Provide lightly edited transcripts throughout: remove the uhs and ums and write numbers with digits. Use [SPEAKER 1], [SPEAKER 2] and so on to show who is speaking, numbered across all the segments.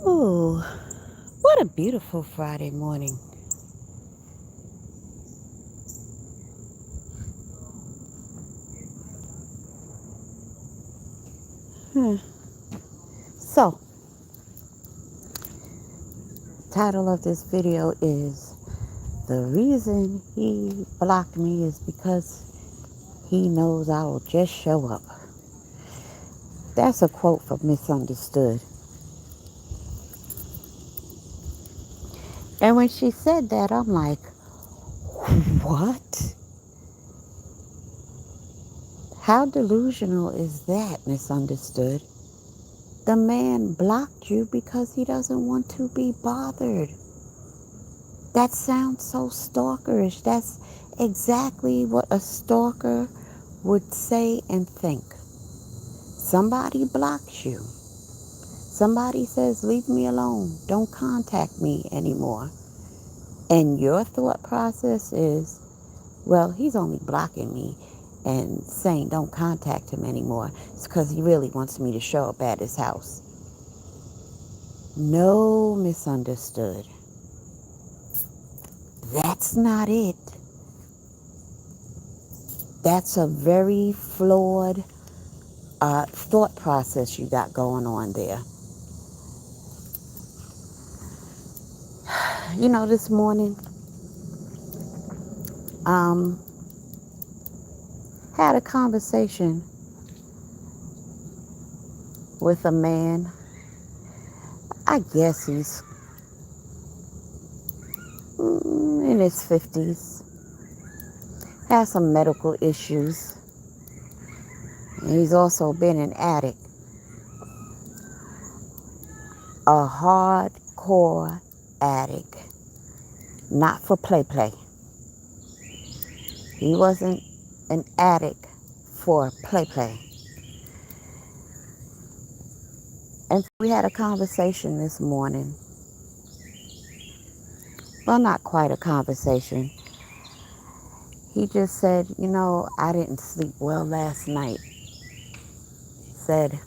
[SPEAKER 1] Oh, what a beautiful Friday morning. Hmm. So, title of this video is The Reason He Blocked Me is Because He Knows I Will Just Show Up. That's a quote from Misunderstood. And when she said that, I'm like, what? How delusional is that, Misunderstood? The man blocked you because he doesn't want to be bothered. That sounds so stalkerish. That's exactly what a stalker would say and think. Somebody blocks you. Somebody says, leave me alone. Don't contact me anymore. And your thought process is, well, he's only blocking me and saying don't contact him anymore. It's because he really wants me to show up at his house. No, Misunderstood. That's not it. That's a very flawed thought process you got going on there. You know, this morning, had a conversation with a man. I guess he's in his 50s. Has some medical issues. And he's also been an addict. A hardcore addict. Not for play. He wasn't an addict for play. And we had a conversation this morning. Well, not quite a conversation. He just said, I didn't sleep well last night. Said,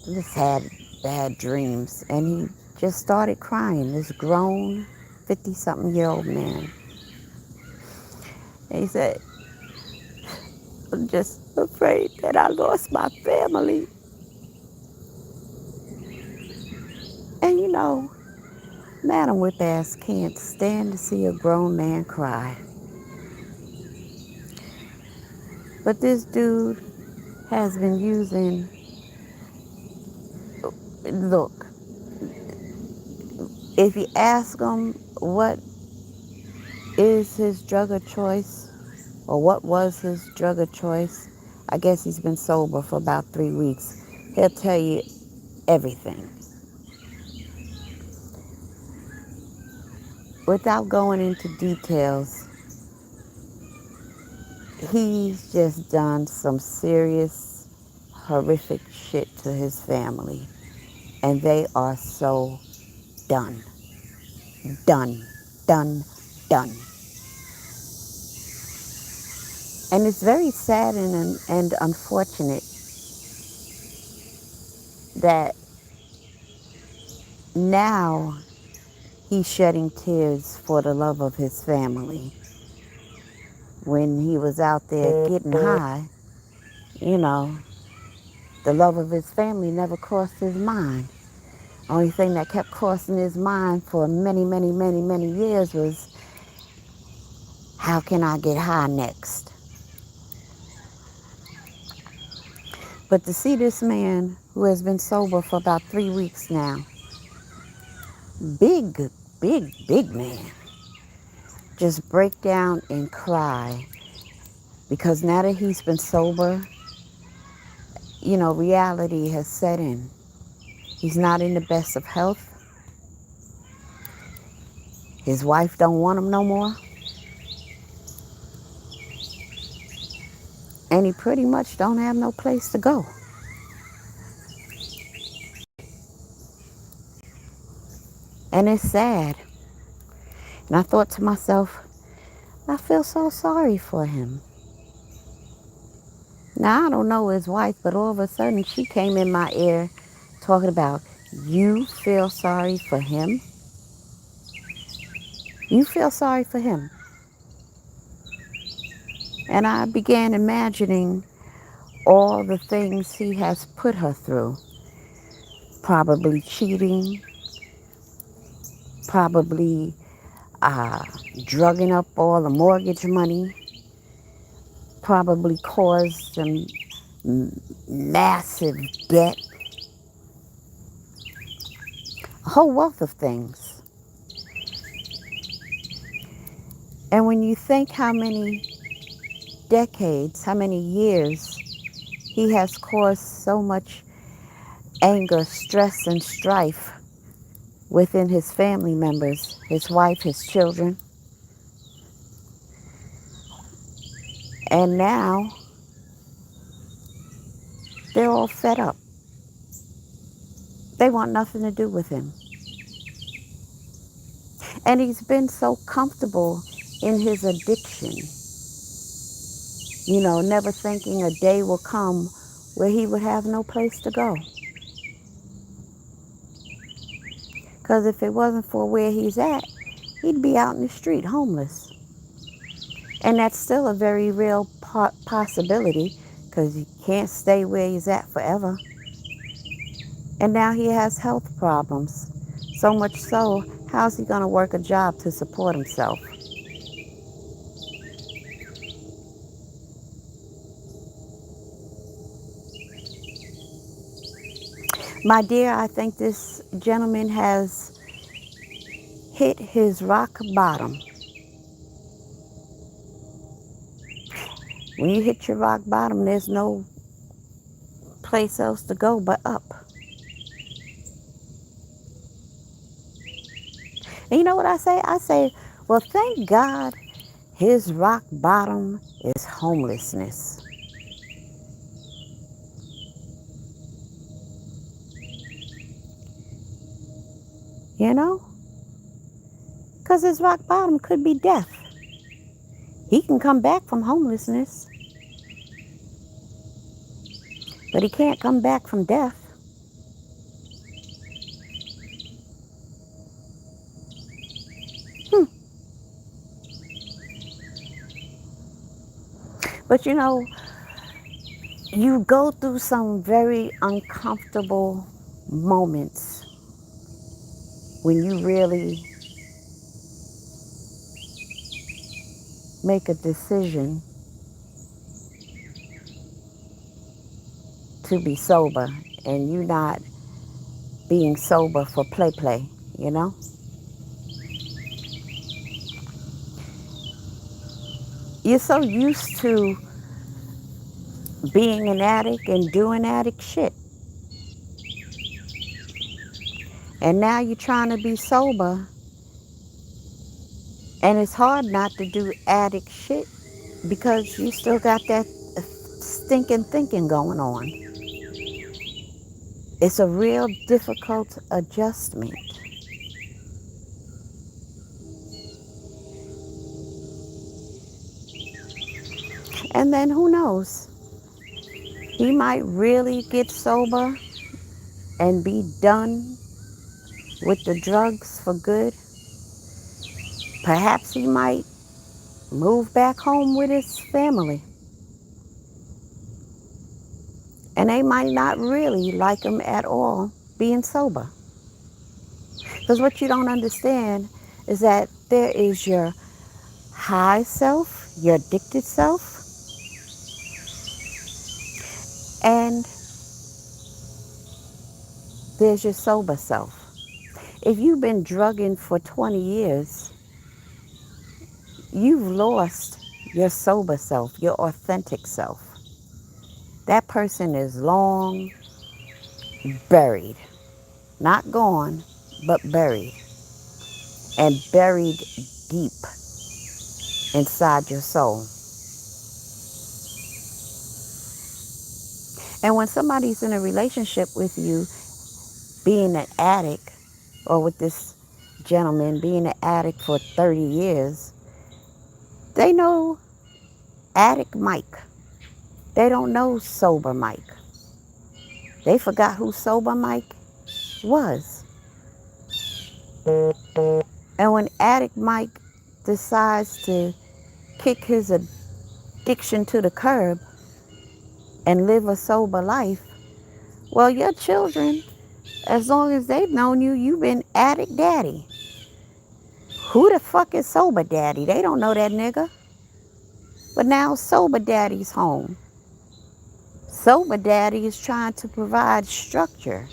[SPEAKER 1] I just had bad dreams. And he just started crying, this grown 50-something-year-old man. And he said, I'm just afraid that I lost my family. And Madam Whip-Ass can't stand to see a grown man cry. But this dude has been using, look, if you ask him what is his drug of choice, or what was his drug of choice, I guess he's been sober for about 3 weeks. He'll tell you everything. Without going into details, he's just done some serious, horrific shit to his family. And they are so done. Done. Done. Done. And it's very sad and unfortunate that now he's shedding tears for the love of his family. When he was out there getting high, the love of his family never crossed his mind. Only thing that kept crossing his mind for many years was, how can I get high next? But to see this man who has been sober for about 3 weeks now, big man, just break down and cry because now that he's been sober, reality has set in. He's not in the best of health. His wife don't want him no more. And he pretty much don't have no place to go. And it's sad. And I thought to myself, I feel so sorry for him. Now, I don't know his wife, but all of a sudden she came in my ear talking about, you feel sorry for him. You feel sorry for him. And I began imagining all the things he has put her through. Probably cheating, probably drugging up all the mortgage money, probably caused them massive debt, a whole wealth of things. And when you think how many decades, how many years he has caused so much anger, stress, and strife within his family members, his wife, his children, and now they're all fed up. They want nothing to do with him. And he's been so comfortable in his addiction, never thinking a day will come where he would have no place to go. Because if it wasn't for where he's at, he'd be out in the street homeless. And that's still a very real possibility, because he can't stay where he's at forever. And now he has health problems. So much so, how's he going to work a job to support himself? My dear, I think this gentleman has hit his rock bottom. When you hit your rock bottom, there's no place else to go but up. And you know what I say? I say, well, thank God his rock bottom is homelessness. Because his rock bottom could be death. He can come back from homelessness, but he can't come back from death. But you go through some very uncomfortable moments when you really make a decision to be sober, and you not being sober for play, You're so used to being an addict and doing addict shit. And now you're trying to be sober, and it's hard not to do addict shit because you still got that stinking thinking going on. It's a real difficult adjustment. And then who knows? He might really get sober and be done with the drugs for good. Perhaps he might move back home with his family. And they might not really like him at all being sober. Because what you don't understand is that there is your high self, your addicted self, and there's your sober self. If you've been drugging for 20 years, you've lost your sober self, your authentic self. That person is long buried. Not gone, but buried. And buried deep inside your soul. And when somebody's in a relationship with you, being an addict, or with this gentleman being an addict for 30 years, they know addict Mike. They don't know sober Mike. They forgot who sober Mike was. And when Addict Mike decides to kick his addiction to the curb and live a sober life, well, your children, as long as they've known you, you've been addict daddy. Who the fuck is sober daddy? They don't know that nigga. But now sober daddy's home. Sober daddy is trying to provide structure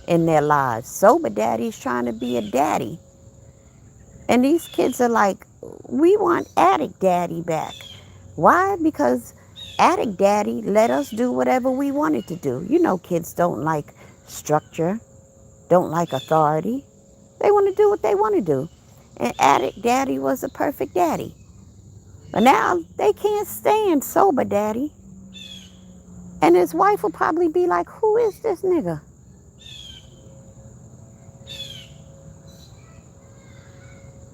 [SPEAKER 1] in their lives. Sober daddy is trying to be a daddy. And these kids are like, we want addict daddy back. Why? Because addict daddy let us do whatever we wanted to do. You know, kids don't like structure, don't like authority. They want to do what they want to do. And addict daddy was a perfect daddy. But now they can't stand sober daddy. And his wife will probably be like, who is this nigga?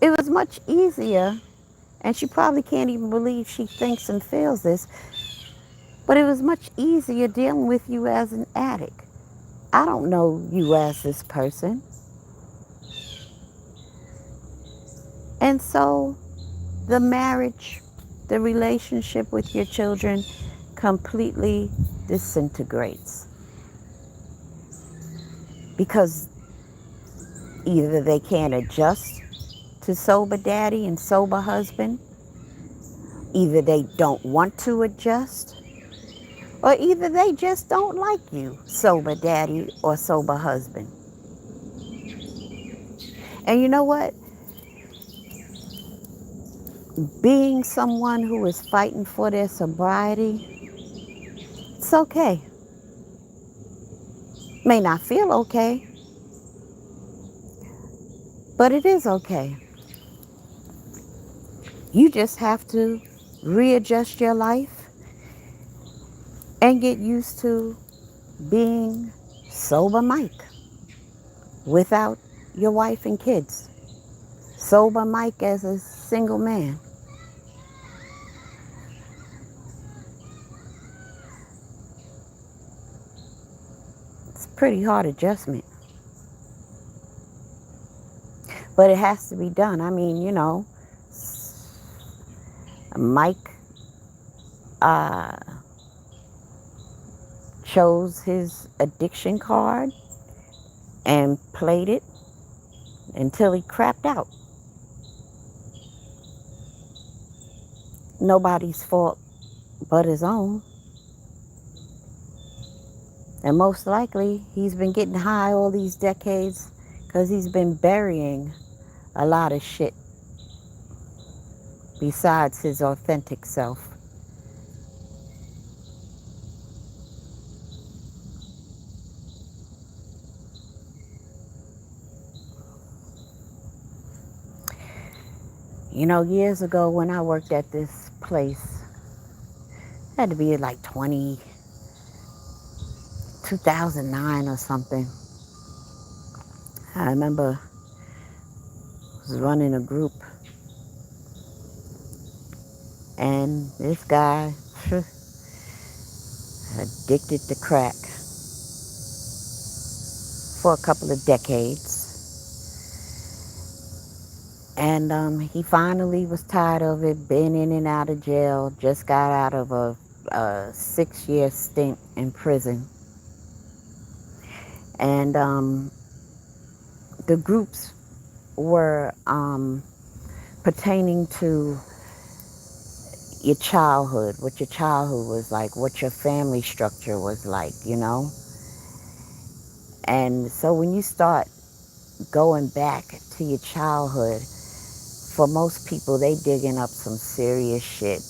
[SPEAKER 1] It was much easier, and she probably can't even believe she thinks and feels this, but it was much easier dealing with you as an addict. I don't know you as this person. And so the marriage, the relationship with your children completely disintegrates. Because either they can't adjust to sober daddy and sober husband, either they don't want to adjust, or either they just don't like you, sober daddy or sober husband. And you know what? Being someone who is fighting for their sobriety, it's okay. May not feel okay, but it is okay. You just have to readjust your life and get used to being sober Mike without your wife and kids. Sober Mike as a single man. It's a pretty hard adjustment. But it has to be done. I mean, you know, Mike chose his addiction card and played it until he crapped out. Nobody's fault but his own. And most likely, he's been getting high all these decades because he's been burying a lot of shit besides his authentic self. You know, years ago when I worked at this place, it had to be like 2009 or something. I remember I was running a group, and this guy, addicted to crack for a couple of decades. And he finally was tired of it, been in and out of jail, just got out of a 6-year stint in prison. And the groups were pertaining to your childhood, what your childhood was like, what your family structure was like, you know? And so when you start going back to your childhood, for most people, they digging up some serious shit.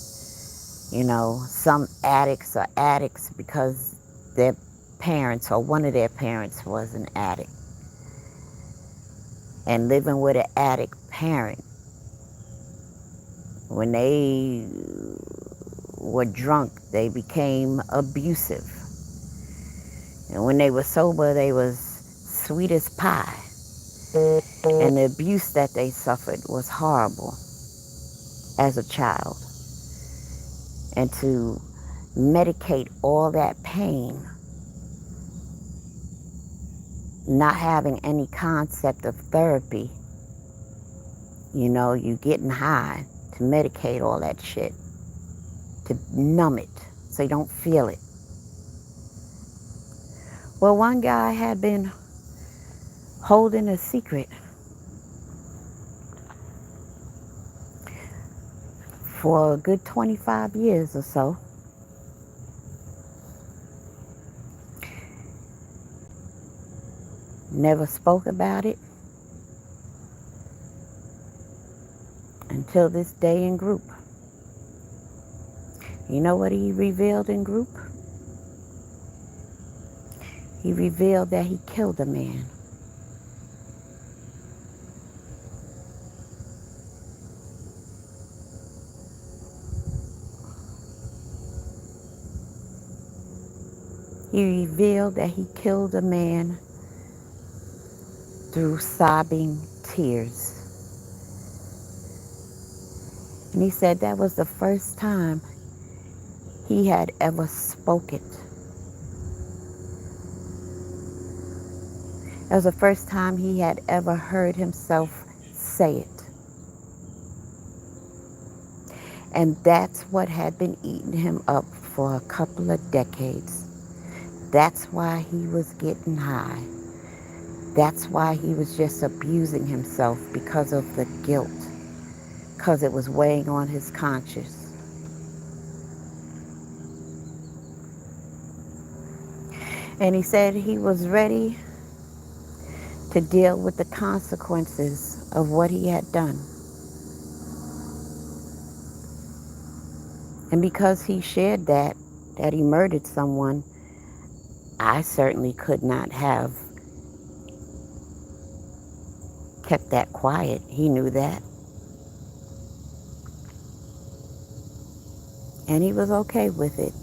[SPEAKER 1] You know, some addicts are addicts because their parents or one of their parents was an addict. And living with an addict parent, when they were drunk, they became abusive. And when they were sober, they was sweet as pie. And the abuse that they suffered was horrible as a child. And to medicate all that pain not having any concept of therapy. You know, you getting high to medicate all that shit, to numb it so you don't feel it. Well, one guy had been holding a secret for a good 25 years or so. Never spoke about it until this day in group. You know what he revealed in group? He revealed that he killed a man. He revealed that he killed a man through sobbing tears. And he said that was the first time he had ever spoken. That was the first time he had ever heard himself say it. And that's what had been eating him up for a couple of decades. That's why he was getting high. That's why he was just abusing himself, because of the guilt, because it was weighing on his conscience. And he said he was ready to deal with the consequences of what he had done. And because he shared that he murdered someone, I certainly could not have kept that quiet. He knew that. And he was okay with it.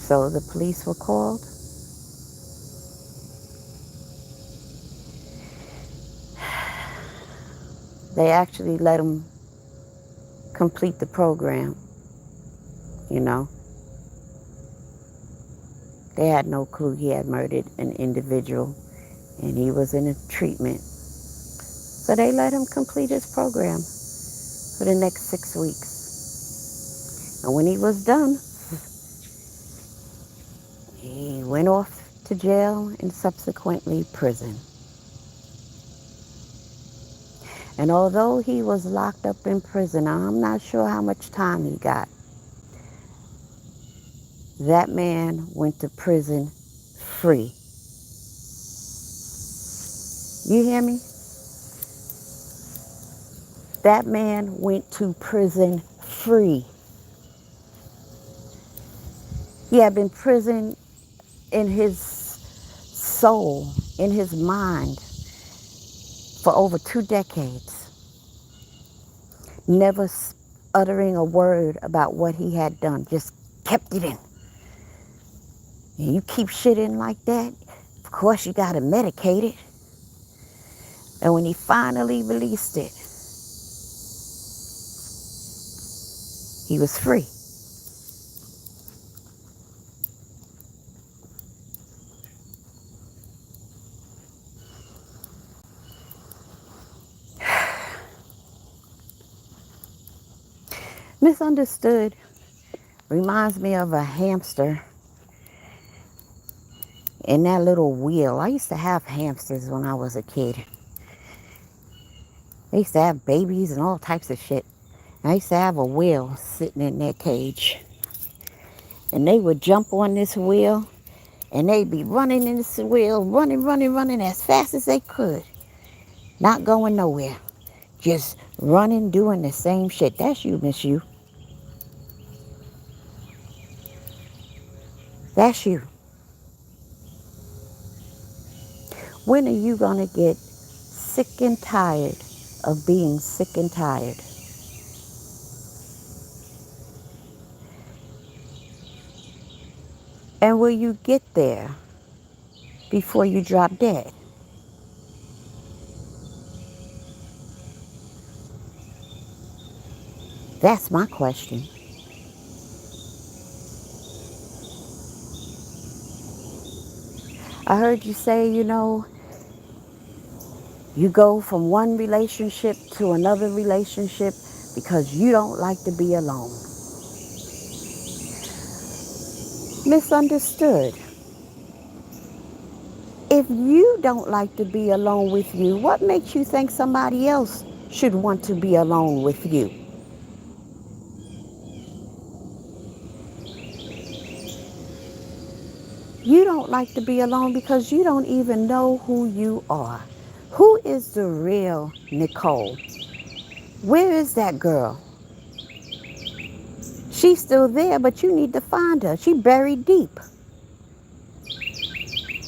[SPEAKER 1] So the police were called. They actually let him complete the program, you know. They had no clue he had murdered an individual, and he was in a treatment. So they let him complete his program for the next 6 weeks. And when he was done, he went off to jail and subsequently prison. And although he was locked up in prison, I'm not sure how much time he got. That man went to prison free. You hear me? That man went to prison free. He had been in prison in his soul, in his mind, for over 2 decades. Never uttering a word about what he had done, just kept it in. And you keep shit in like that, of course you gotta medicate it. And when he finally released it, he was free. Misunderstood reminds me of a hamster in that little wheel. I used to have hamsters when I was a kid. They used to have babies and all types of shit. I used to have a wheel sitting in their cage. And they would jump on this wheel, and they'd be running in this wheel, running as fast as they could. Not going nowhere. Just running, doing the same shit. That's you, Miss You. That's you. When are you going to get sick and tired of being sick and tired? And will you get there before you drop dead? That's my question. I heard you say, you go from one relationship to another relationship because you don't like to be alone. Misunderstood. If you don't like to be alone with you, what makes you think somebody else should want to be alone with you? You don't like to be alone because you don't even know who you are. Who is the real Nicole? Where is that girl? She's still there, but you need to find her. She's buried deep.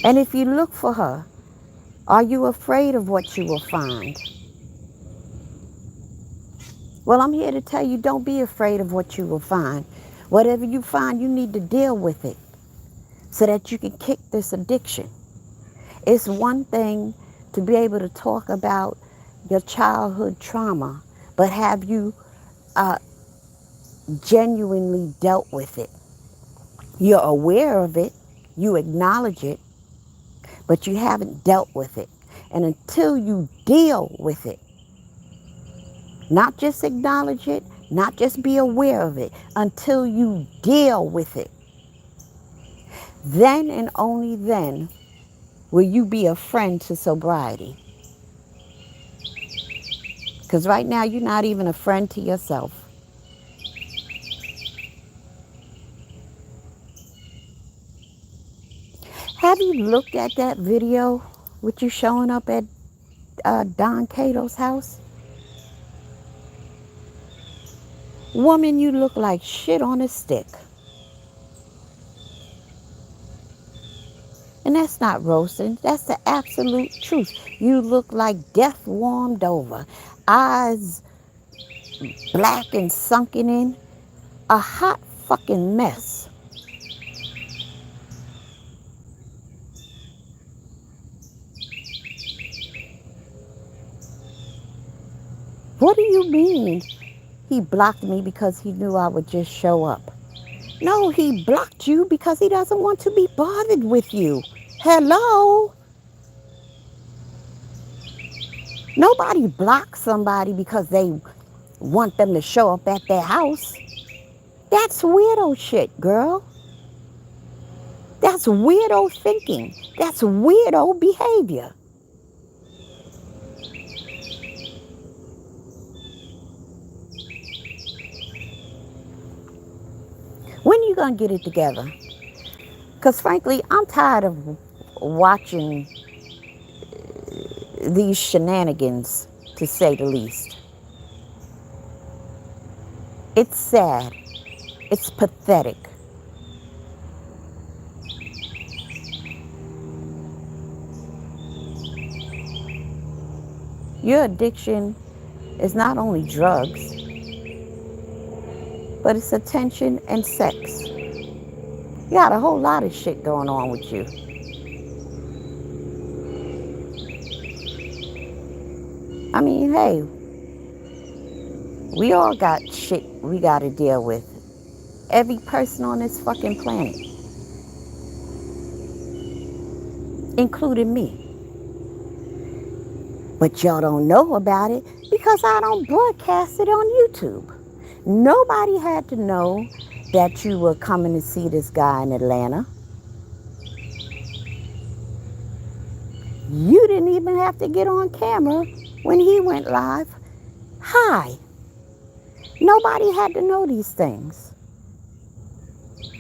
[SPEAKER 1] And if you look for her, are you afraid of what you will find? Well, I'm here to tell you, don't be afraid of what you will find. Whatever you find, you need to deal with it so that you can kick this addiction. It's one thing to be able to talk about your childhood trauma, but have you genuinely dealt with it? You're aware of it, you acknowledge it, but you haven't dealt with it. And until you deal with it, not just acknowledge it, not just be aware of it, until you deal with it, then and only then will you be a friend to sobriety. Because right now you're not even a friend to yourself. Have you looked at that video with you showing up at Don Cato's house? Woman, you look like shit on a stick. And that's not roasting. That's the absolute truth. You look like death warmed over. Eyes black and sunken in. A hot fucking mess. What do you mean he blocked me because he knew I would just show up? No, he blocked you because he doesn't want to be bothered with you. Hello? Nobody blocks somebody because they want them to show up at their house. That's weirdo shit, girl. That's weirdo thinking. That's weirdo behavior. When you gonna get it together? Because frankly, I'm tired of watching these shenanigans, to say the least. It's sad. It's pathetic. Your addiction is not only drugs, but it's attention and sex. You got a whole lot of shit going on with you. I mean, hey, we all got shit we gotta deal with. Every person on this fucking planet, including me. But y'all don't know about it because I don't broadcast it on YouTube. Nobody had to know that you were coming to see this guy in Atlanta. You didn't even have to get on camera when he went live. Hi. Nobody had to know these things.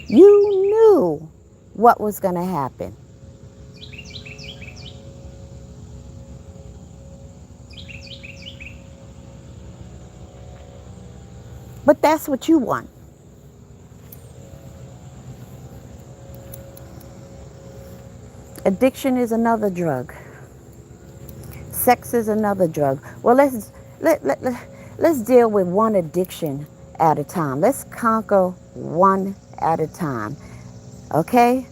[SPEAKER 1] You knew what was going to happen. But that's what you want. Addiction is another drug. Sex is another drug. Well, let's deal with one addiction at a time. Let's conquer one at a time. Okay?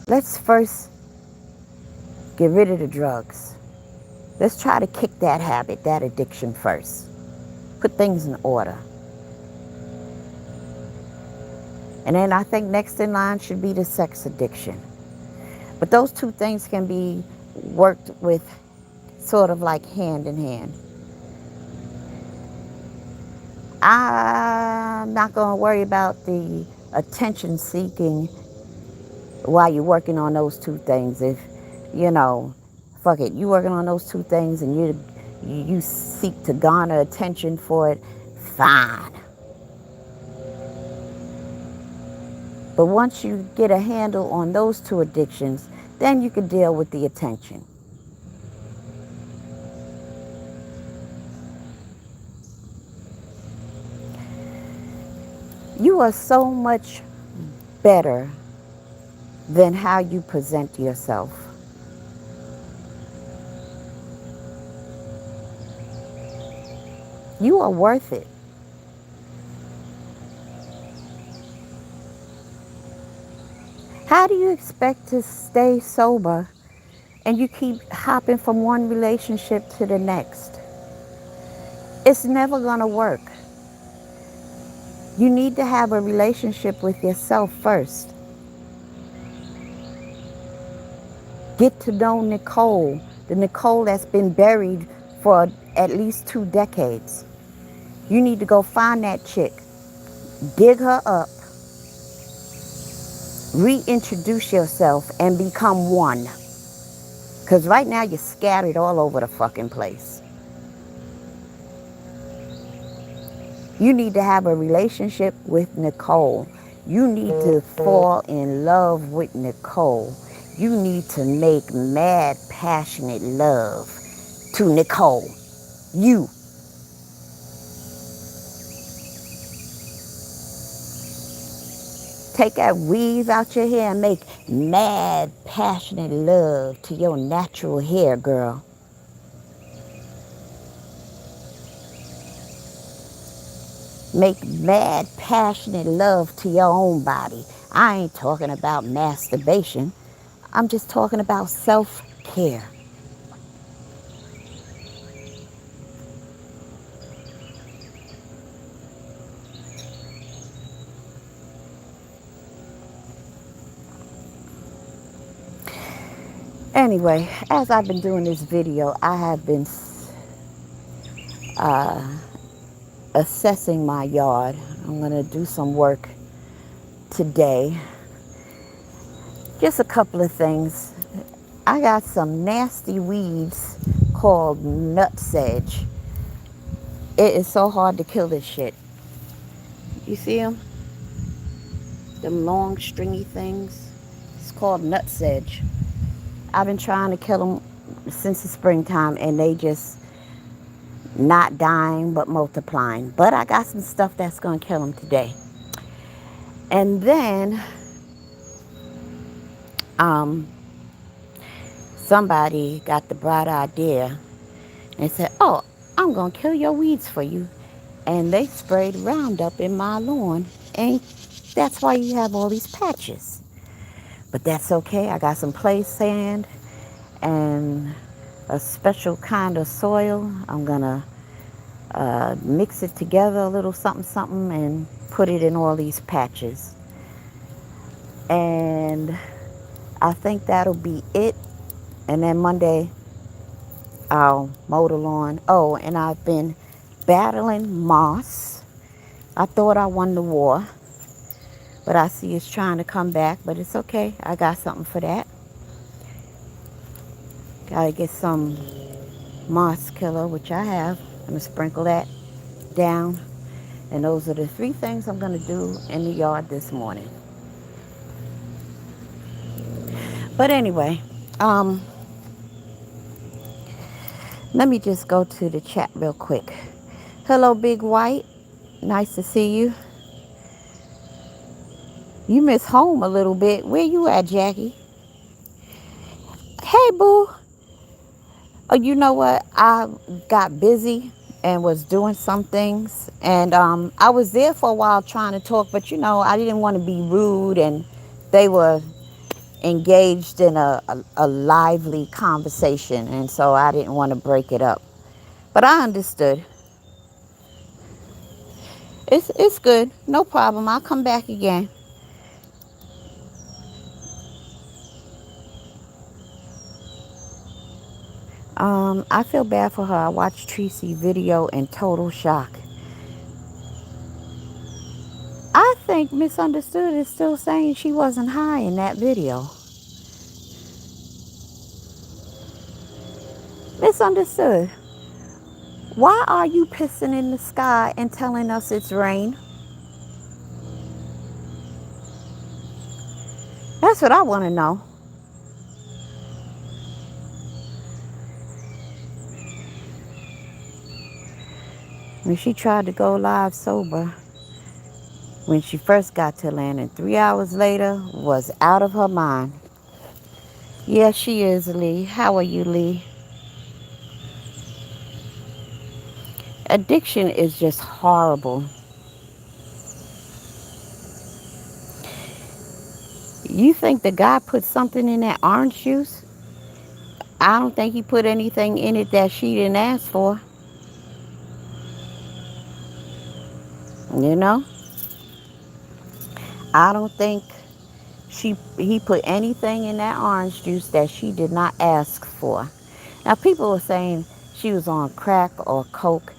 [SPEAKER 1] Let's first get rid of the drugs. Let's try to kick that habit, that addiction first. Put things in order. And then I think next in line should be the sex addiction. But those two things can be worked with sort of like hand in hand. I'm not going to worry about the attention seeking while you're working on those two things. If, you know, fuck it, you working on those two things and you seek to garner attention for it, fine. But once you get a handle on those two addictions, then you can deal with the attention. You are so much better than how you present yourself. You are worth it. How do you expect to stay sober and you keep hopping from one relationship to the next? It's never going to work. You need to have a relationship with yourself first. Get to know Nicole, the Nicole that's been buried for at least 2 decades. You need to go find that chick, dig her up, reintroduce yourself, and become one. Because right now you're scattered all over the fucking place. You need to have a relationship with Nicole. You need to fall in love with Nicole. You need to make mad, passionate love to Nicole. You. Take that weave out your hair and make mad, passionate love to your natural hair, girl. Make mad, passionate love to your own body. I ain't talking about masturbation. I'm just talking about self-care. Anyway, as I've been doing this video, I have been assessing my yard. I'm going to do some work today. Just a couple of things. I got some nasty weeds called nutsedge. It is so hard to kill this shit. You see them? Them long stringy things. It's called nutsedge. I've been trying to kill them since the springtime and they just not dying but multiplying. But I got some stuff that's going to kill them today. And then somebody got the bright idea and said, oh, I'm going to kill your weeds for you. And they sprayed Roundup in my lawn. And that's why you have all these patches. But that's okay. I got some play sand and a special kind of soil. I'm going to mix it together a little something, something, and put it in all these patches. And I think that'll be it. And then Monday, I'll mow the lawn. Oh, and I've been battling moss. I thought I won the war, but I see it's trying to come back, but it's okay. I got something for that. Gotta get some moss killer, which I have. I'm gonna sprinkle that down. And those are the 3 things I'm gonna do in the yard this morning. But anyway, let me just go to the chat real quick. Hello, Big White. Nice to see you. You miss home a little bit. Where you at, Jackie? Hey, boo. Oh, you know what? I got busy and was doing some things. And I was there for a while trying to talk. But, I didn't want to be rude. And they were engaged in a lively conversation. And so I didn't want to break it up. But I understood. It's good. No problem. I'll come back again. I feel bad for her. I watched Tracy's video in total shock. I think Misunderstood is still saying she wasn't high in that video. Misunderstood. Why are you pissing in the sky and telling us it's rain? That's what I want to know. When she tried to go live sober, when she first got to Atlanta, 3 hours later, was out of her mind. Yes, she is, Lee. How are you, Lee? Addiction is just horrible. You think the guy put something in that orange juice? I don't think he put anything in it that she didn't ask for. You know? I don't think he put anything in that orange juice that she did not ask for. Now people were saying she was on crack or coke.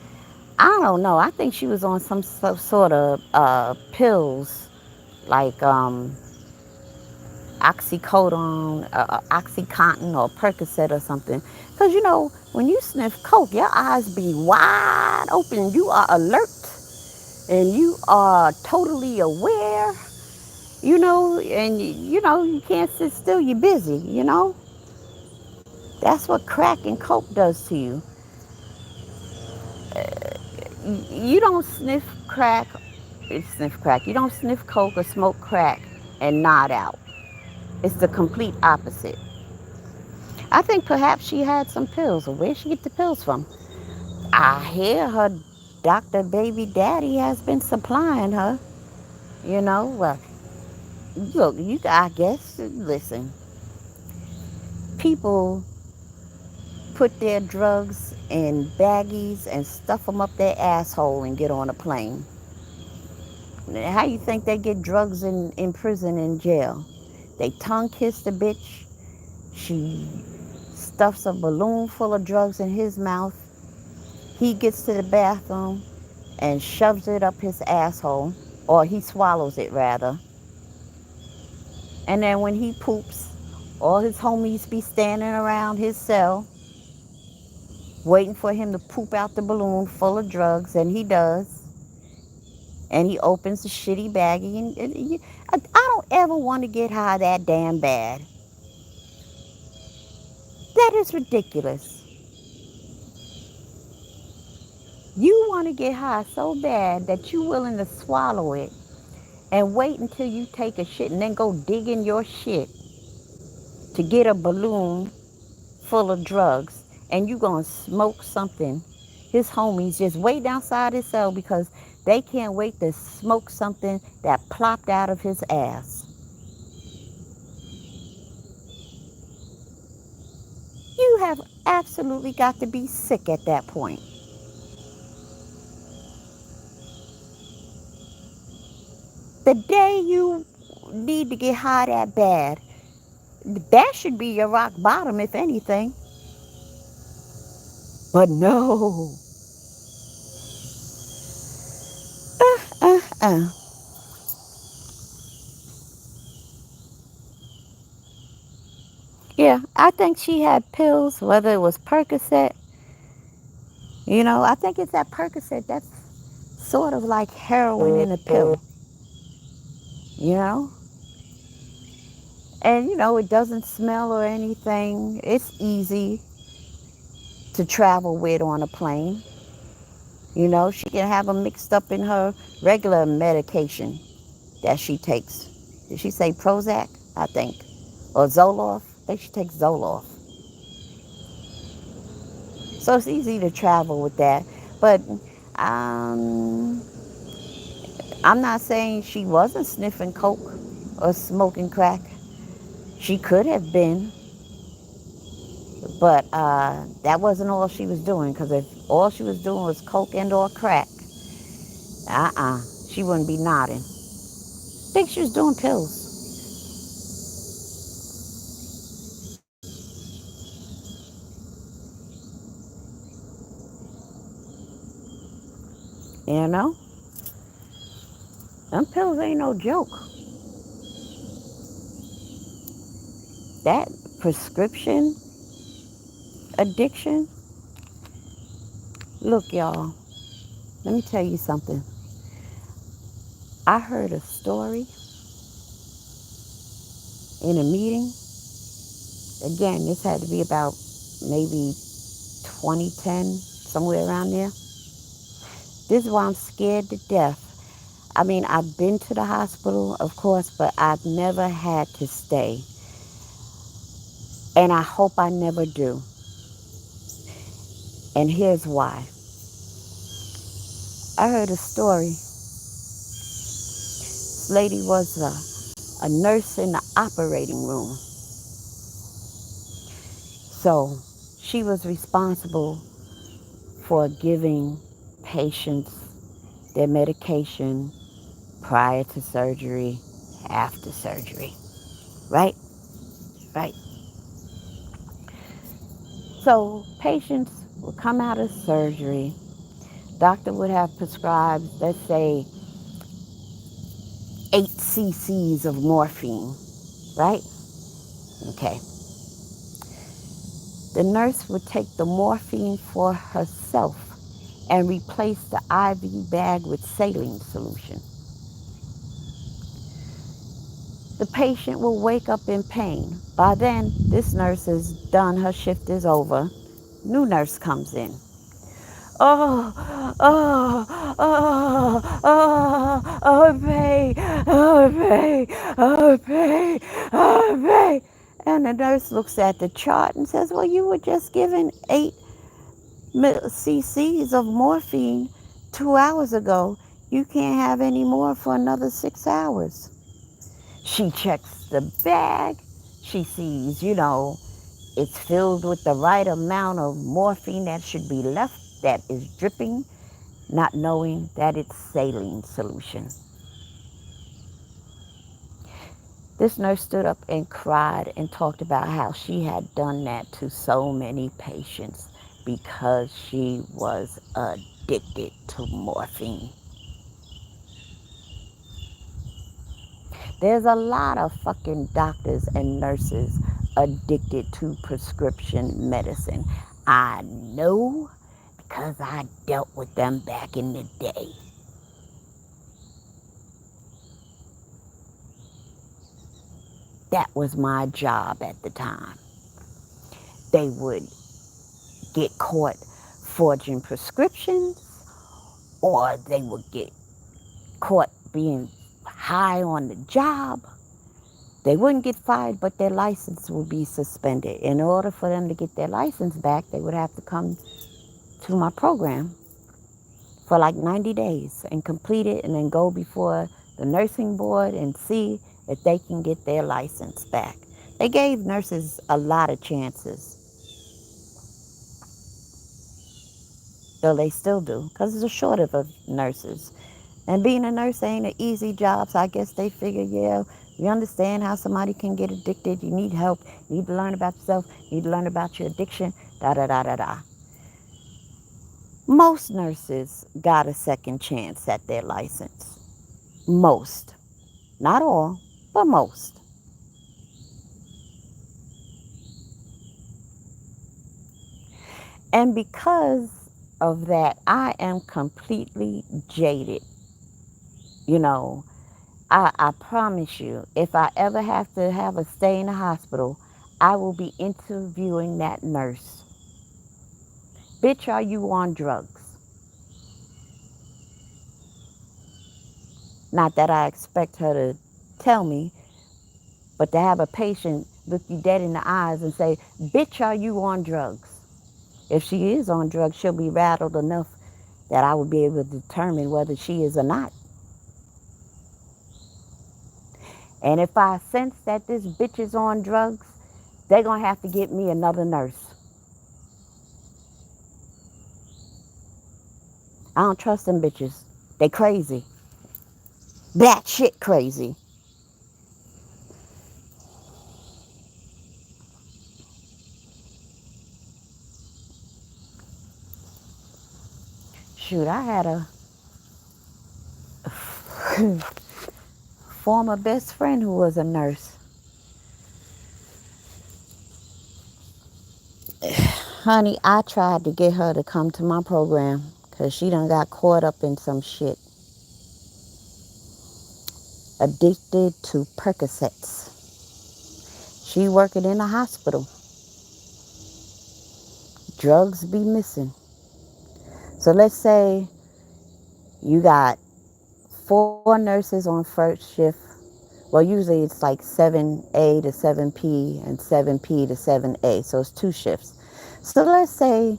[SPEAKER 1] I don't know. I think she was on some sort of pills like oxycodone, oxycontin, or Percocet or something. Because you know, when you sniff coke, your eyes be wide open. You are alert and you are totally aware. You know, and you know you can't sit still. You're busy. You know, that's what crack and coke does to you. You don't sniff crack. Sniff crack. You don't sniff coke or smoke crack and nod out. It's the complete opposite. I think perhaps she had some pills. Or where'd she get the pills from? I hear her doctor baby daddy has been supplying her. You know, well, look, I guess, listen, people put their drugs in baggies and stuff them up their asshole and get on a plane. How you think they get drugs in prison and jail? They tongue kiss the bitch. She stuffs a balloon full of drugs in his mouth. He gets to the bathroom and shoves it up his asshole, or he swallows it rather. And then when he poops, all his homies be standing around his cell waiting for him to poop out the balloon full of drugs, and he does. And he opens the shitty baggie, and I don't ever want to get high that damn bad. That is ridiculous. You want to get high so bad that you're willing to swallow it and wait until you take a shit and then go dig in your shit to get a balloon full of drugs, and you gonna smoke something. His homies just wait outside his cell because they can't wait to smoke something that plopped out of his ass. You have absolutely got to be sick at that point. The day you need to get high that bad, that should be your rock bottom, if anything. But no. Uh, uh. Yeah, I think she had pills, whether it was Percocet. You know, I think it's that Percocet. That's sort of like heroin in a pill. You know? And, you know, it doesn't smell or anything. It's easy to travel with on a plane. You know, she can have them mixed up in her regular medication that she takes. Did she say Prozac? I think. Or Zoloft? I think she takes Zoloft. So it's easy to travel with that. But um, I'm not saying she wasn't sniffing coke or smoking crack. She could have been, but that wasn't all she was doing. Because if all she was doing was coke and or crack, she wouldn't be nodding. I think she was doing pills. You know? Them pills ain't no joke. That prescription addiction, look, y'all, let me tell you something. I heard a story in a meeting. Again, this had to be about maybe 2010, somewhere around there. This is why I'm scared to death. I mean, I've been to the hospital, of course, but I've never had to stay. And I hope I never do. And here's why. I heard a story. This lady was a nurse in the operating room. So she was responsible for giving patients their medication prior to surgery, after surgery. Right? Right. So patients would come out of surgery. Doctor would have prescribed, let's say, 8 cc's of morphine. Right? Okay. The nurse would take the morphine for herself and replace the IV bag with saline solution. The patient will wake up in pain. By then, this nurse is done, her shift is over. New nurse comes in. Oh, oh, oh, oh, oh, pain, oh, pain, oh, pain, oh, pain. And the nurse looks at the chart and says, well, you were just given 8 cc's of morphine 2 hours ago. You can't have any more for another 6 hours. She checks the bag. She sees, it's filled with the right amount of morphine that should be left, that is dripping, not knowing that it's saline solution. This nurse stood up and cried and talked about how she had done that to so many patients because she was addicted to morphine. There's a lot of fucking doctors and nurses addicted to prescription medicine. I know because I dealt with them back in the day. That was my job at the time. They would get caught forging prescriptions, or they would get caught being high on the job. They wouldn't get fired, but their license would be suspended. In order for them to get their license back, they would have to come to my program for like 90 days and complete it, and then go before the nursing board and see if they can get their license back. They gave nurses a lot of chances. Though they still do, because there's a shortage of nurses. And being a nurse ain't an easy job, so I guess they figure, yeah, we understand how somebody can get addicted. You need help. You need to learn about yourself. You need to learn about your addiction, da-da-da-da-da. Most nurses got a second chance at their license. Most. Not all, but most. And because of that, I am completely jaded. I promise you, if I ever have to have a stay in the hospital, I will be interviewing that nurse. Bitch, are you on drugs? Not that I expect her to tell me, but to have a patient look you dead in the eyes and say, bitch, are you on drugs? If she is on drugs, she'll be rattled enough that I will be able to determine whether she is or not. And if I sense that this bitch is on drugs, they're going to have to get me another nurse. I don't trust them bitches. They crazy. That shit crazy. Shoot, I had a former best friend who was a nurse. Honey, I tried to get her to come to my program because she done got caught up in some shit. Addicted to Percocets. She working in a hospital. Drugs be missing. So let's say you got 4 nurses on first shift. Well, usually it's like 7A to 7P and 7P to 7A. So it's 2 shifts. So let's say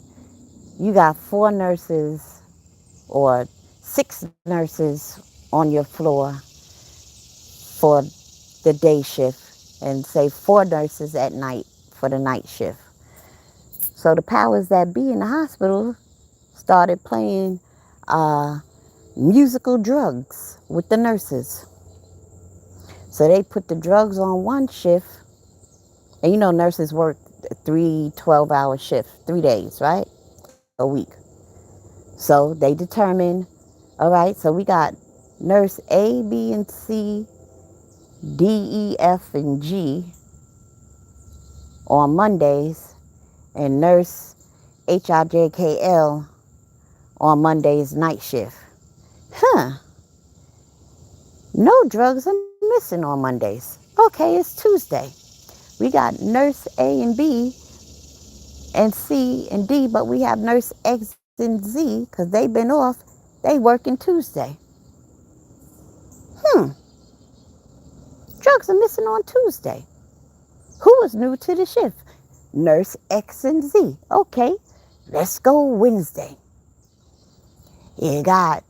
[SPEAKER 1] you got 4 nurses or 6 nurses on your floor for the day shift and say 4 nurses at night for the night shift. So the powers that be in the hospital started playing musical drugs with the nurses. So they put the drugs on one shift. And you know nurses work 3 12-hour shifts, 3 days, right? A week. So they determined, all right, so we got nurse A, B, and C, D, E, F, and G on Mondays, and nurse H, I, J, K, L on Monday's night shift. No drugs are missing on Mondays. Okay, it's Tuesday. We got nurse A and B and C and D, but we have nurse X and Z because they've been off. They working Tuesday. Drugs are missing on Tuesday. Who was new to the shift? Nurse X and Z. Okay, let's go Wednesday. You got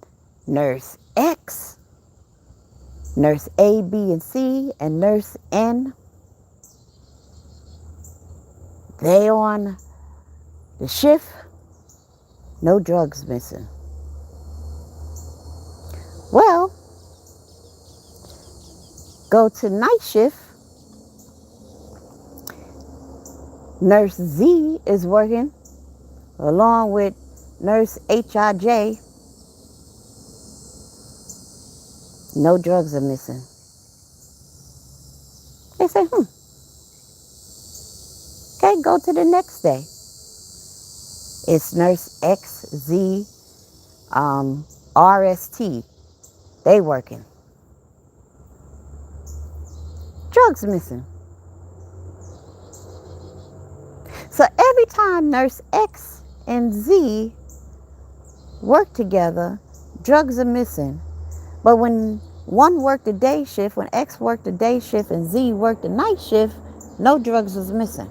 [SPEAKER 1] nurse X, nurse A, B, and C, and nurse N. They on the shift. No drugs missing. Well, go to night shift. Nurse Z is working along with nurse HIJ. No drugs are missing. They say, okay, go to the next day. It's nurse XZ, RST. They working. Drugs missing. So every time nurse X and Z work together, drugs are missing. But when one worked the day shift, when X worked the day shift and Z worked the night shift, no drugs was missing.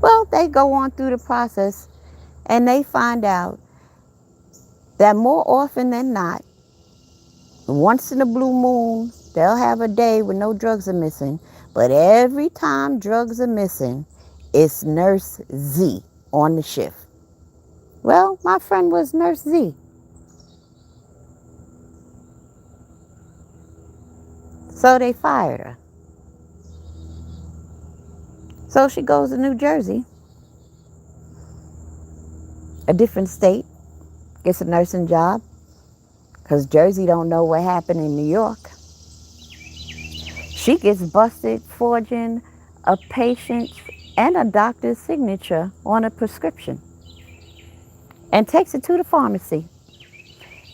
[SPEAKER 1] Well, they go on through the process and they find out that more often than not, once in a blue moon, they'll have a day when no drugs are missing. But every time drugs are missing, it's nurse Z on the shift. Well, my friend was nurse Z. So they fired her. So she goes to New Jersey, a different state, gets a nursing job, because Jersey don't know what happened in New York. She gets busted forging a patient's and a doctor's signature on a prescription and takes it to the pharmacy.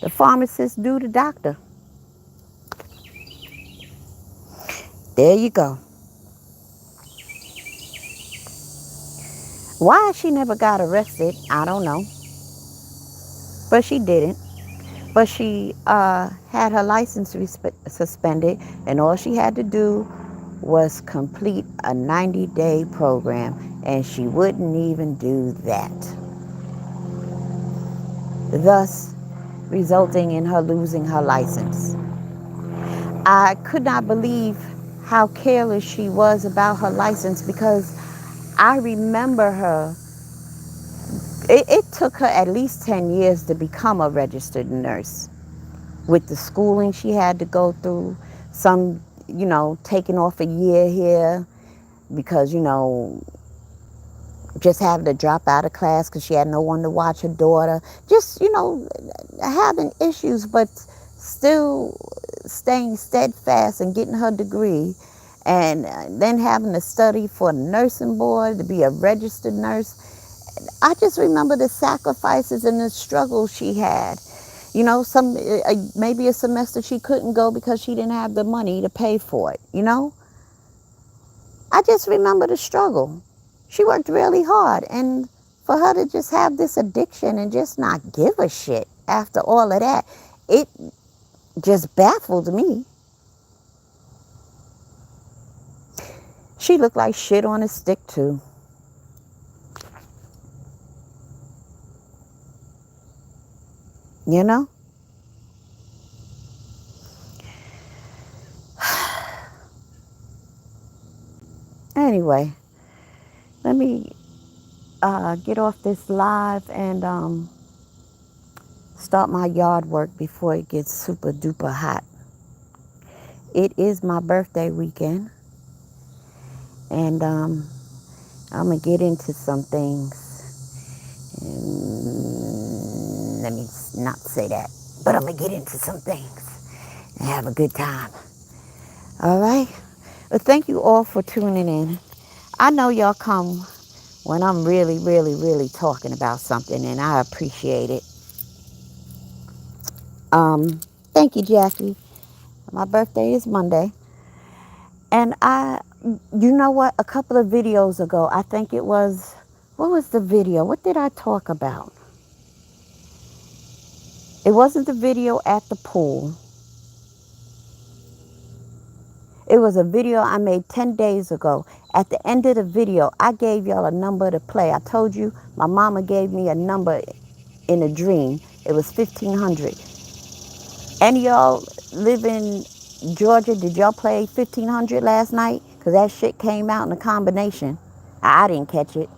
[SPEAKER 1] The pharmacist do the doctor. There you go. Why she never got arrested, I don't know. But she didn't. But she had her license suspended, and all she had to do was complete a 90-day program, and she wouldn't even do that. Thus, resulting in her losing her license. I could not believe how careless she was about her license, because I remember her. It took her at least 10 years to become a registered nurse. With the schooling she had to go through, some, taking off a year here because, just having to drop out of class because she had no one to watch her daughter. Just, having issues, but still staying steadfast and getting her degree. And then having to study for a nursing board to be a registered nurse. I just remember the sacrifices and the struggle she had. Some maybe a semester she couldn't go because she didn't have the money to pay for it. I just remember the struggle. She worked really hard, and for her to just have this addiction and just not give a shit after all of that, it just baffled me. She looked like shit on a stick too. You know? Anyway, let me get off this live and start my yard work before it gets super duper hot. It is my birthday weekend, and I'm going to get into some things. And let me not say that, but I'm going to get into some things and have a good time. All right? But thank you all for tuning in. I know y'all come when I'm really, really, really talking about something, and I appreciate it. Thank you, Jackie. My birthday is Monday. And you know what? A couple of videos ago, I think it was, what was the video? What did I talk about? It wasn't the video at the pool. It was a video I made 10 days ago. At the end of the video, I gave y'all a number to play. I told you my mama gave me a number in a dream. It was 1500. Any of y'all live in Georgia? Did y'all play 1500 last night? Because that shit came out in a combination. I didn't catch it.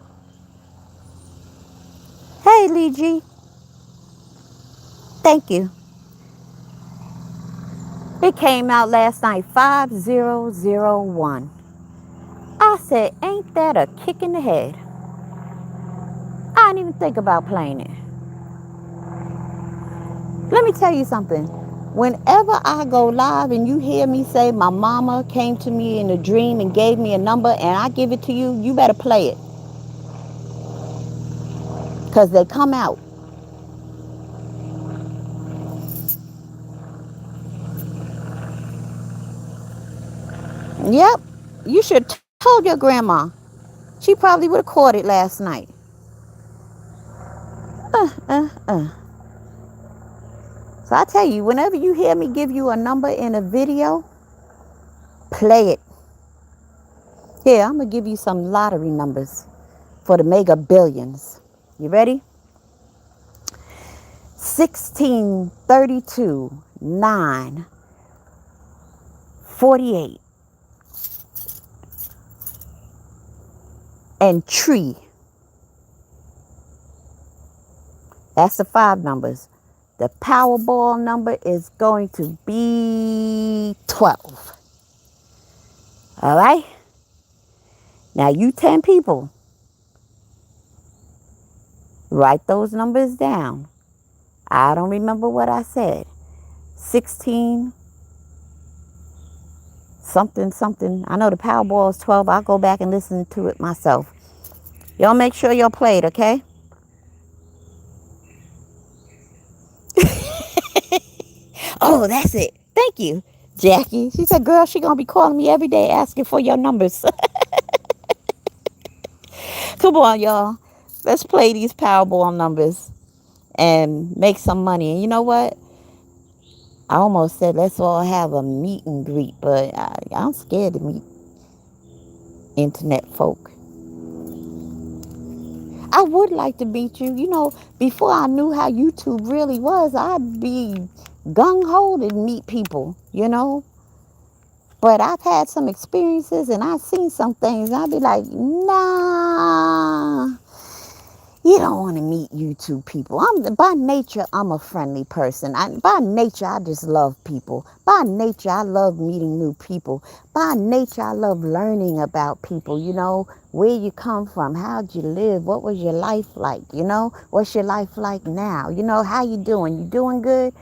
[SPEAKER 1] Hey, Lee G. Thank you. It came out last night, 5001. I said, ain't that a kick in the head? I didn't even think about playing it. Let me tell you something. Whenever I go live and you hear me say my mama came to me in a dream and gave me a number and I give it to you, you better play it. Because they come out. Yep. You should have told your grandma. She probably would have caught it last night. So I tell you, whenever you hear me give you a number in a video, play it. Here, I'm going to give you some lottery numbers for the mega billions. You ready? 16, 32, 9, 48, and tree. That's the 5 numbers. The Powerball number is going to be 12. All right? Now you 10 people, write those numbers down. I don't remember what I said. 16, something, something. I know the Powerball is 12. I'll go back and listen to it myself. Y'all make sure y'all play it, okay? Oh, that's it. Thank you, Jackie. She said, girl, she going to be calling me every day asking for your numbers. Come on, y'all. Let's play these Powerball numbers and make some money. And you know what? I almost said let's all have a meet and greet, but I'm scared to meet internet folk. I would like to meet you. Before I knew how YouTube really was, I'd be gung-ho to meet people, But I've had some experiences and I've seen some things. And I'd be like, nah, You don't want to meet YouTube people. By nature, I'm a friendly person. By nature, I just love people. By nature, I love meeting new people. By nature, I love learning about people. Where you come from, how'd you live, what was your life like? What's your life like now? How you doing? You doing good?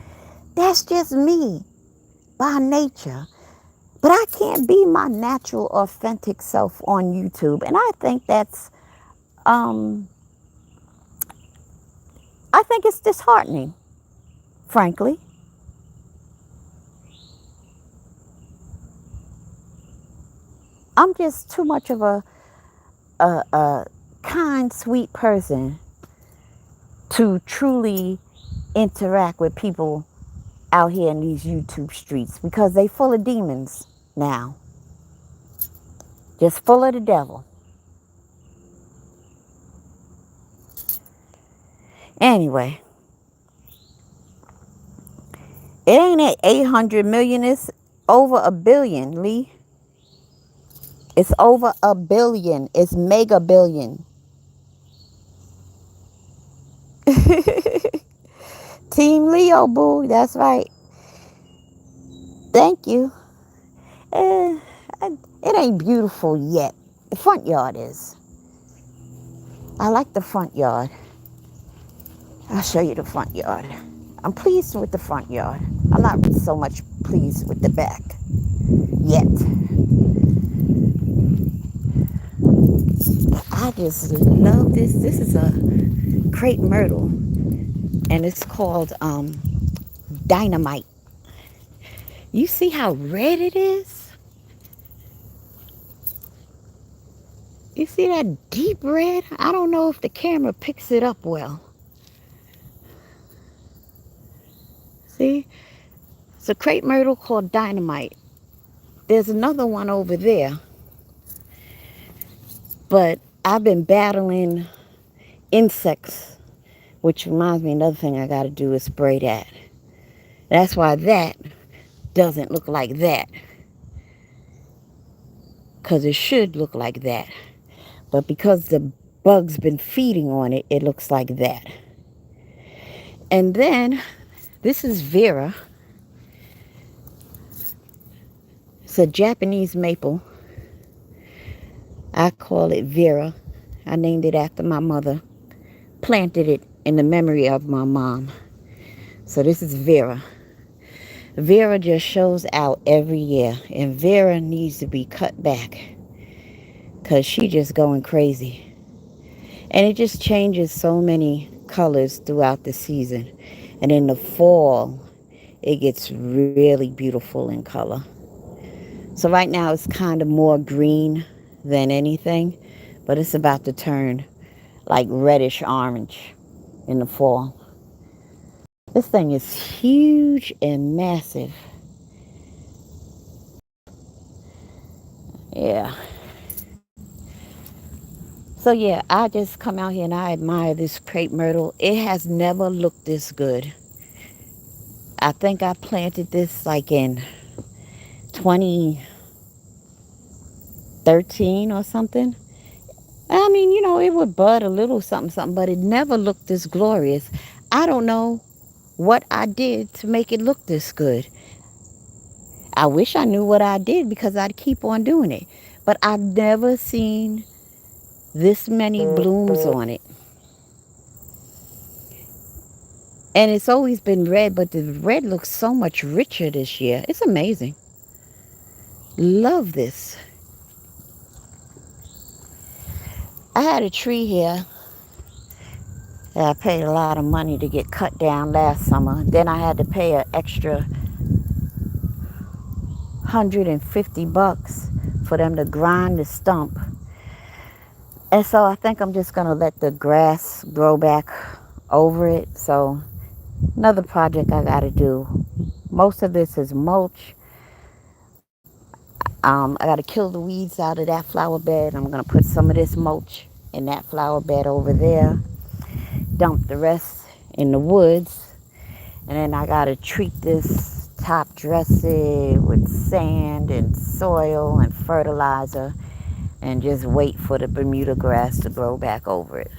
[SPEAKER 1] That's just me by nature. But I can't be my natural, authentic self on YouTube, and um, I think it's disheartening, frankly. I'm just too much of a kind, sweet person to truly interact with people out here in these YouTube streets because they full of demons now. Just full of the devil. Anyway, it ain't at 800 million, it's over a billion, Lee. It's over a billion. It's mega billion. Team Leo, boo. That's right. Thank you. Eh, it ain't beautiful yet. The front yard is. I like the front yard. I'll show you the front yard. I'm pleased with the front yard. I'm not so much pleased with the back yet. I just love this. This is a crepe myrtle, and it's called Dynamite. You see how red it is? You see that deep red? I don't know if the camera picks it up well. See? It's a crepe myrtle called Dynamite. There's another one over there. But I've been battling insects, which reminds me another thing I got to do is spray that. That's why that doesn't look like that. Because it should look like that. But because the bug's been feeding on it, it looks like that. And then, this is Vera. It's a Japanese maple. I call it Vera. I named it after my mother. Planted it in the memory of my mom. So this is Vera. Vera just shows out every year. And Vera needs to be cut back. Because she just going crazy. And it just changes so many colors throughout the season. And in the fall, it gets really beautiful in color. So right now it's kind of more green than anything, but it's about to turn like reddish orange in the fall. This thing is huge and massive. Yeah. So yeah, I just come out here and I admire this crepe myrtle. It has never looked this good. I think I planted this like in 2013 or something. I mean, it would bud a little something, but it never looked this glorious. I don't know what I did to make it look this good. I wish I knew what I did because I'd keep on doing it. But I've never seen this many blooms on it. And it's always been red, but the red looks so much richer this year. It's amazing. Love this. I had a tree here that I paid a lot of money to get cut down last summer. Then I had to pay an extra $150 for them to grind the stump. And so I think I'm just going to let the grass grow back over it. So another project I got to do. Most of this is mulch. I got to kill the weeds out of that flower bed. I'm going to put some of this mulch in that flower bed over there. Dump the rest in the woods. And then I got to treat this top, dress it with sand and soil and fertilizer. And just wait for the Bermuda grass to grow back over it.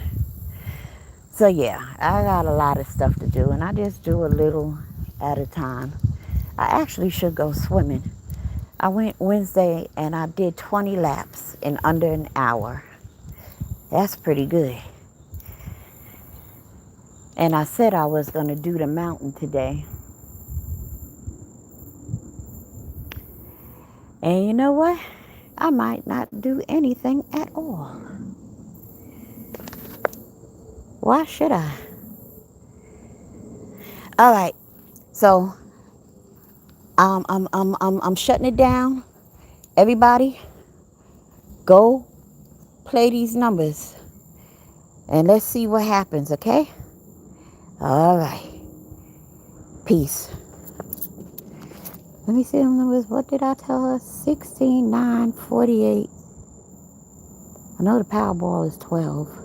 [SPEAKER 1] So yeah, I got a lot of stuff to do, and I just do a little at a time. I actually should go swimming. I went Wednesday and I did 20 laps in under an hour. That's pretty good. And I said I was going to do the mountain today. And you know what? I might not do anything at all. Why should I? All right. So I'm shutting it down. Everybody, go play these numbers and let's see what happens, okay? All right. Peace. Let me see them numbers. What did I tell her? 16, 9, 48. I know the Powerball is 12.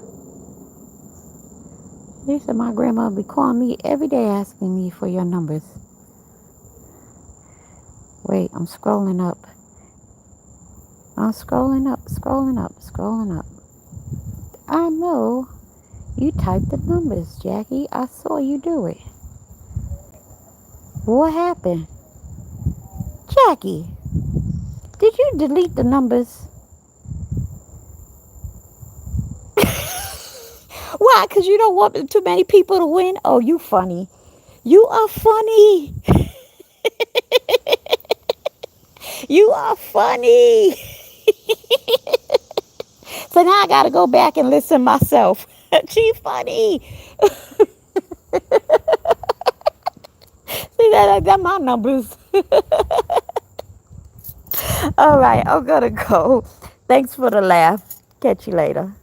[SPEAKER 1] She said my grandma be calling me every day asking me for your numbers. Wait, I'm scrolling up. I'm scrolling up, scrolling up, scrolling up. I know you typed the numbers, Jackie. I saw you do it. What happened? Jackie, did you delete the numbers? Why? Because you don't want too many people to win? Oh, you funny. You are funny. You are funny. So now I got to go back and listen myself. She funny. See, that's my numbers. All right, I'm going to go. Thanks for the laugh. Catch you later.